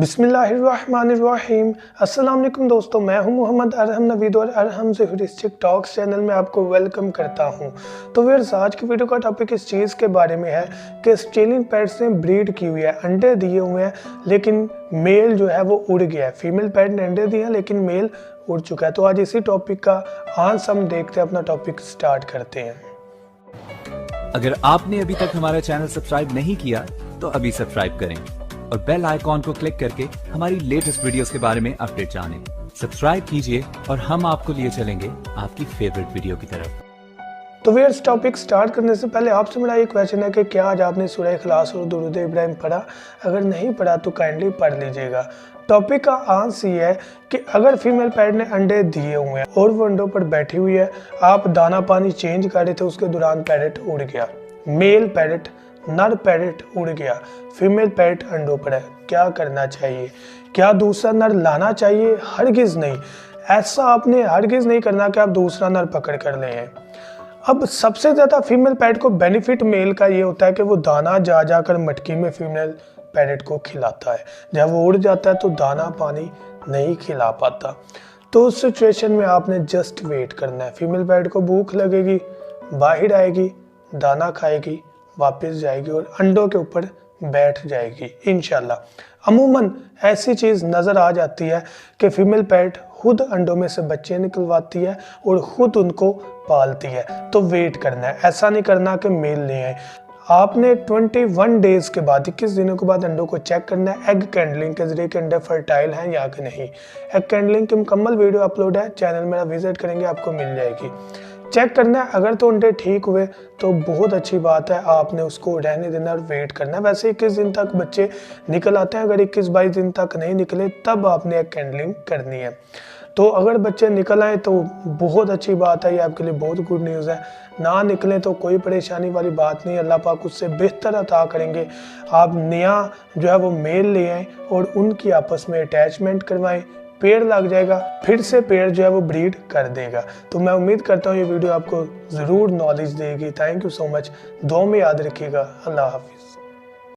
बिस्मिल्लाहिर्रहमानिर्रहीम। अस्सलाम वालेकुम दोस्तों, मैं हूं मोहम्मद अरहम नवीद और अरहम से ह्यूरिस्टिक टॉक्स चैनल में आपको वेलकम करता हूं। तो व्यूअर्स, आज की वीडियो का टॉपिक इस चीज़ के बारे में है कि ऑस्ट्रेलियन पैरट्स ने ब्रीड की हुई है, अंडे दिए हुए हैं, लेकिन मेल जो है वो उड़ गया है। फीमेल पैरट ने अंडे दिए हैं लेकिन मेल उड़ चुका है। तो आज इसी टॉपिक का आंसर हम देखते हैं, अपना टॉपिक स्टार्ट करते हैं। अगर आपने अभी तक हमारा चैनल सब्सक्राइब नहीं किया तो अभी सब्सक्राइब करें और बेल आइकॉन को क्लिक करके हमारी लेटेस्ट वीडियोस के बारे में अपडेट जानें। सब्सक्राइब कीजिए और हम आपको लिए चलेंगे आपकी फेवरेट वीडियो की तरफ। तो व्यूअर्स, टॉपिक स्टार्ट करने से पहले आपसे मेरा एक क्वेश्चन है कि क्या आज आपने सूरह इखलास और दुरूद इब्राहिम पढ़ा? अगर नहीं पढ़ा तो काइंडली पढ़ लीजिएगा। टॉपिक का आंसर ये है कि अगर फीमेल पैरट ने अंडे दिए हुए हैं और वो अंडों पर बैठी हुई है, आप दाना पानी चेंज कर रहे थे, उसके दौरान पैरट उड़ गया, मेल पैरट नर पैरट उड़ गया, फीमेल पैरट अंडों पर है, क्या करना चाहिए? क्या दूसरा नर लाना चाहिए? हरगिज नहीं, ऐसा आपने हरगिज नहीं करना कि आप दूसरा नर पकड़ कर ले आए। अब सबसे ज़्यादा फीमेल पैरट को बेनिफिट मेल का ये होता है कि वो दाना जा जाकर मटकी में फीमेल पैरट को खिलाता है। जब वो उड़ जाता है तो दाना पानी नहीं खिला पाता। तो उस सिचुएशन में आपने जस्ट वेट करना है। फीमेल पैरट को भूख लगेगी, बाहर आएगी, दाना खाएगी, वापस जाएगी और अंडों के ऊपर बैठ जाएगी इंशाल्लाह। अमूमन ऐसी चीज़ नज़र आ जाती है कि फीमेल पैरट खुद अंडों में से बच्चे निकलवाती है और ख़ुद उनको पालती है। तो वेट करना है, ऐसा नहीं करना कि मेल ले आए। आपने 21 डेज के बाद, 21 दिनों के बाद अंडों को चेक करना है एग कैंडलिंग के जरिए कि अंडे फर्टाइल हैं या कि नहीं। एग कैंडलिंग की मुकम्मल वीडियो अपलोड है, चैनल मेरा विजिट करेंगे आपको मिल जाएगी। चेक करना है, अगर तो अंडे ठीक हुए तो बहुत अच्छी बात है, आपने उसको रहने देना और वेट करना है। वैसे 21 दिन तक बच्चे निकल आते हैं, अगर 21-22 दिन तक नहीं निकले तब आपने एग कैंडलिंग करनी है। तो अगर बच्चे निकल आए तो बहुत अच्छी बात है, ये आपके लिए बहुत गुड न्यूज़ है। ना निकले तो कोई परेशानी वाली बात नहीं, अल्लाह पाक उससे बेहतर अता करेंगे। आप नया जो है वो मेल ले आएँ और उनकी आपस में अटैचमेंट करवाएं, पेड़ लग जाएगा, फिर से पेड़ जो है वो ब्रीड कर देगा। तो मैं उम्मीद करता हूँ ये वीडियो आपको ज़रूर नॉलेज देगी। थैंक यू सो मच, दुआ में याद रखिएगा। अल्लाह हाफिज़।